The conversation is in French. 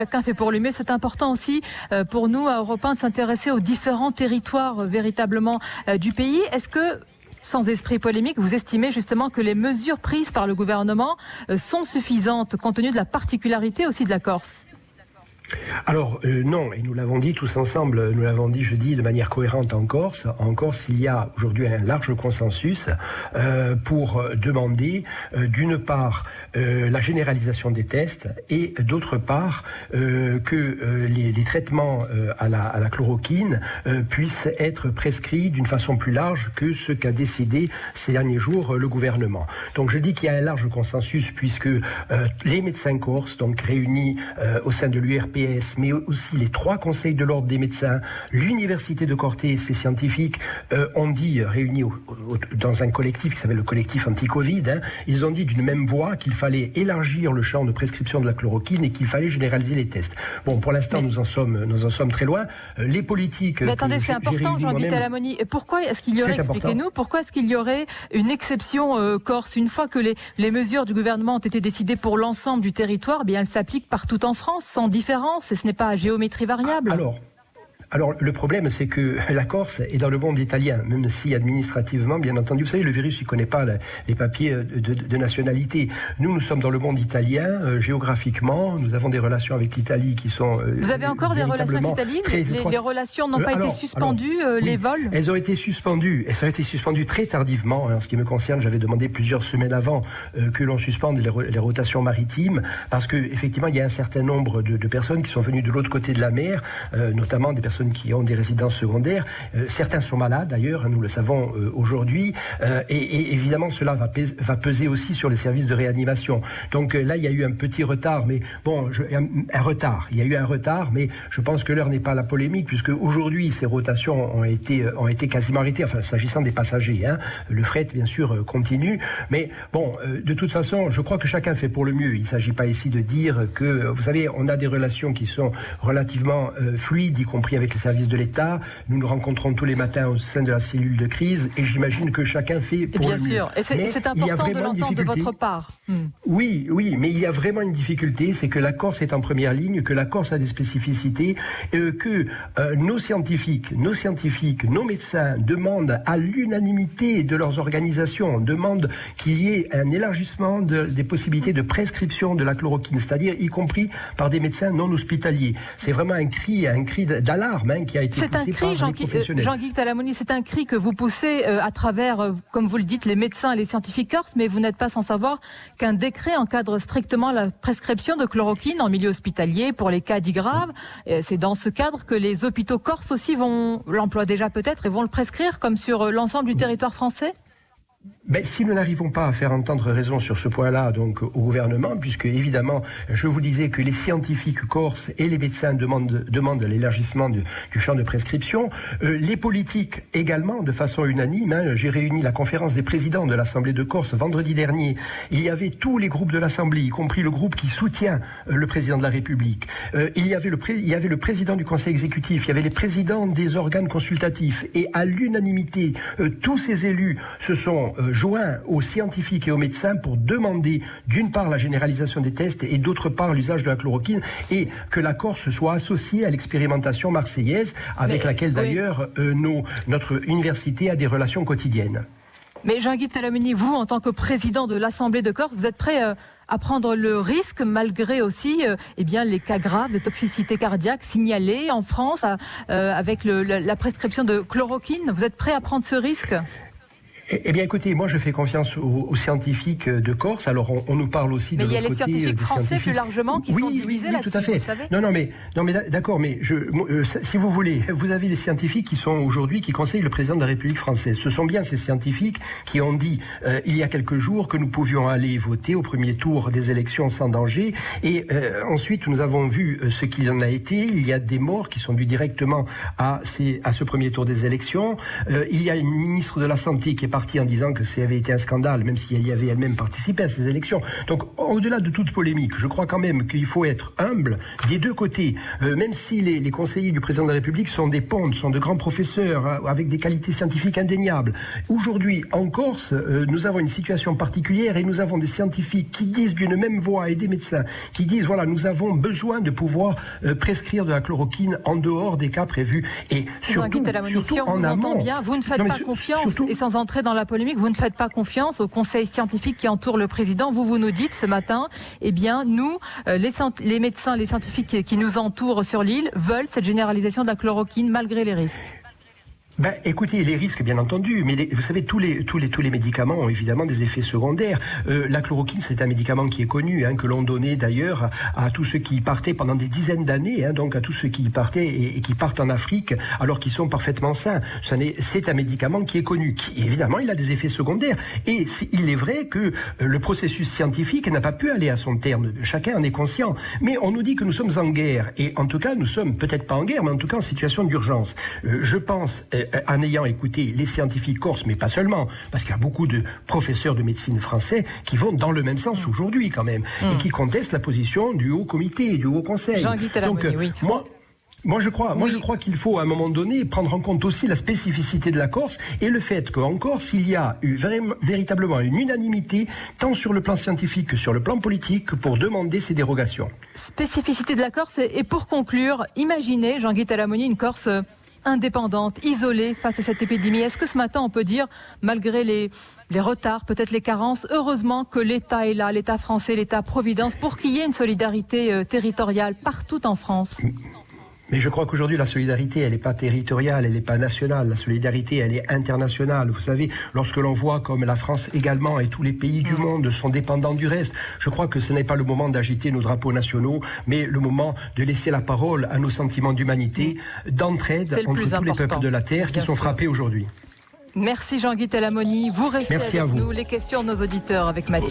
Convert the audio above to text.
Chacun fait pour lui, mais c'est important aussi pour nous, Européens, de s'intéresser aux différents territoires véritablement du pays. Est-ce que, sans esprit polémique, vous estimez justement que les mesures prises par le gouvernement sont suffisantes compte tenu de la particularité aussi de la Corse ? Alors non, et nous l'avons dit tous ensemble, nous l'avons dit jeudi de manière cohérente en Corse. En Corse, il y a aujourd'hui un large consensus pour demander d'une part la généralisation des tests et d'autre part que les traitements à la chloroquine puissent être prescrits d'une façon plus large que ce qu'a décidé ces derniers jours le gouvernement. Donc je dis qu'il y a un large consensus puisque les médecins corses, donc réunis au sein de l'URPS, mais aussi les 3 conseils de l'ordre des médecins, l'université de Cortés et ses scientifiques ont dit, réunis dans un collectif qui s'appelle le collectif anti-Covid, ils ont dit d'une même voix qu'il fallait élargir le champ de prescription de la chloroquine et qu'il fallait généraliser les tests. Bon, pour l'instant, nous en sommes très loin. Les politiques... Mais attendez, c'est important, Jean-Guy Talamoni. Et pourquoi est-ce qu'il y aurait, expliquez-nous, pourquoi est-ce qu'il y aurait une exception Corse une fois que les mesures du gouvernement ont été décidées pour l'ensemble du territoire, eh bien elles s'appliquent partout en France, sans différence. Et ce n'est pas à géométrie variable. Alors, le problème, c'est que la Corse est dans le monde italien, même si administrativement, bien entendu, vous savez, le virus, il ne connaît pas les papiers de nationalité. Nous sommes dans le monde italien, géographiquement, nous avons des relations avec l'Italie qui sont Vous avez encore des relations avec l'Italie ? Les relations n'ont pas été suspendues, les vols ? Elles ont été suspendues très tardivement. En ce qui me concerne, j'avais demandé plusieurs semaines avant que l'on suspende les rotations maritimes, parce qu'effectivement, il y a un certain nombre de personnes qui sont venues de l'autre côté de la mer, notamment des personnes qui ont des résidences secondaires. Certains sont malades d'ailleurs, nous le savons aujourd'hui, et évidemment cela va peser aussi sur les services de réanimation. Donc là il y a eu un petit retard, mais bon, il y a eu un retard, mais je pense que l'heure n'est pas à la polémique, puisque aujourd'hui ces rotations ont été quasiment arrêtées, enfin s'agissant des passagers, le fret bien sûr continue, mais bon, de toute façon, je crois que chacun fait pour le mieux. Il ne s'agit pas ici de dire que, vous savez, on a des relations qui sont relativement fluides, y compris avec les services de l'État. Nous nous rencontrons tous les matins au sein de la cellule de crise et j'imagine que chacun fait pour le mieux. Bien sûr, et c'est important de l'entendre de votre part. Oui, mais il y a vraiment une difficulté, c'est que la Corse est en première ligne, que la Corse a des spécificités, que nos scientifiques, nos médecins demandent à l'unanimité de leurs organisations, demandent qu'il y ait un élargissement des possibilités de prescription de la chloroquine, c'est-à-dire y compris par des médecins non hospitaliers. C'est vraiment un cri d'alarme qui a été poussé par les professionnels. Jean-Guy Talamoni, c'est un cri que vous poussez à travers, comme vous le dites, les médecins et les scientifiques corses, mais vous n'êtes pas sans savoir qu'un décret encadre strictement la prescription de chloroquine en milieu hospitalier pour les cas dits graves. C'est dans ce cadre que les hôpitaux corses aussi l'emploient déjà peut-être et vont le prescrire comme sur l'ensemble du territoire français ? Ben, si nous n'arrivons pas à faire entendre raison sur ce point-là, donc au gouvernement, puisque évidemment, je vous disais que les scientifiques corses et les médecins demandent l'élargissement du champ de prescription, les politiques également, de façon unanime. J'ai réuni la conférence des présidents de l'Assemblée de Corse vendredi dernier. Il y avait tous les groupes de l'Assemblée, y compris le groupe qui soutient le président de la République. Il y avait le président du Conseil exécutif, il y avait les présidents des organes consultatifs, et à l'unanimité, tous ces élus se sont joints aux scientifiques et aux médecins pour demander d'une part la généralisation des tests et d'autre part l'usage de la chloroquine, et que la Corse soit associée à l'expérimentation marseillaise avec laquelle d'ailleurs notre université a des relations quotidiennes. Mais Jean-Guy Talamoni, vous, en tant que président de l'Assemblée de Corse, vous êtes prêt à prendre le risque, malgré aussi les cas graves de toxicité cardiaque signalés en France avec la prescription de chloroquine? Vous êtes prêt à prendre ce risque ? Eh bien, écoutez, moi, je fais confiance aux scientifiques de Corse. Alors, on nous parle aussi de l'autre côté. Mais il y a les scientifiques français, plus largement, qui sont divisés là-dessus, tout à fait. Vous savez. Non, mais d'accord, mais si vous voulez, vous avez des scientifiques qui sont aujourd'hui, qui conseillent le président de la République française. Ce sont bien ces scientifiques qui ont dit, il y a quelques jours, que nous pouvions aller voter au premier tour des élections sans danger. Et ensuite, nous avons vu ce qu'il en a été. Il y a des morts qui sont dues directement à ce premier tour des élections. Il y a une ministre de la Santé qui est partie partie en disant que ça avait été un scandale, même si elle y avait elle-même participé à ces élections. Donc, au-delà de toute polémique, je crois quand même qu'il faut être humble des deux côtés. Même si les conseillers du président de la République sont des pontes, sont de grands professeurs, avec des qualités scientifiques indéniables. Aujourd'hui, en Corse, nous avons une situation particulière et nous avons des scientifiques qui disent d'une même voix et des médecins qui disent, voilà, nous avons besoin de pouvoir prescrire de la chloroquine en dehors des cas prévus. Et surtout si on en vous amont. entend bien, vous ne faites pas confiance, et sans entrer dans la polémique, vous ne faites pas confiance au conseil scientifique qui entoure le président. Vous nous dites ce matin, eh bien, nous, les médecins, les scientifiques qui nous entourent sur l'île, veulent cette généralisation de la chloroquine malgré les risques. Ben, écoutez, les risques, bien entendu, mais vous savez, tous les médicaments ont évidemment des effets secondaires. La chloroquine, c'est un médicament qui est connu, que l'on donnait d'ailleurs à tous ceux qui partaient pendant des dizaines d'années, donc à tous ceux qui partaient et qui partent en Afrique alors qu'ils sont parfaitement sains. C'est un médicament qui est connu, qui évidemment, il a des effets secondaires. Et il est vrai que le processus scientifique n'a pas pu aller à son terme. Chacun en est conscient. Mais on nous dit que nous sommes en guerre. Et en tout cas, nous sommes peut-être pas en guerre, mais en tout cas en situation d'urgence. Je pense, en ayant écouté les scientifiques corses, mais pas seulement, parce qu'il y a beaucoup de professeurs de médecine français qui vont dans le même sens aujourd'hui quand même, et qui contestent la position du Haut Comité, du Haut Conseil. Donc, oui. Moi, je crois qu'il faut, à un moment donné, prendre en compte aussi la spécificité de la Corse et le fait qu'en Corse, il y a eu véritablement une unanimité, tant sur le plan scientifique que sur le plan politique, pour demander ces dérogations. Spécificité de la Corse, et pour conclure, imaginez, Jean-Guy Talamoni, une Corse indépendante, isolée face à cette épidémie. Est-ce que ce matin, on peut dire, malgré les retards, peut-être les carences, heureusement que l'État est là, l'État français, l'État-providence, pour qu'il y ait une solidarité territoriale partout en France? Mais je crois qu'aujourd'hui, la solidarité, elle n'est pas territoriale, elle n'est pas nationale. La solidarité, elle est internationale. Vous savez, lorsque l'on voit comme la France également et tous les pays du monde sont dépendants du reste, je crois que ce n'est pas le moment d'agiter nos drapeaux nationaux, mais le moment de laisser la parole à nos sentiments d'humanité, d'entraide entre tous les peuples de la Terre qui sont frappés aujourd'hui. Merci Jean-Guy Talamoni. Vous restez avec nous. Les questions de nos auditeurs avec Mathieu.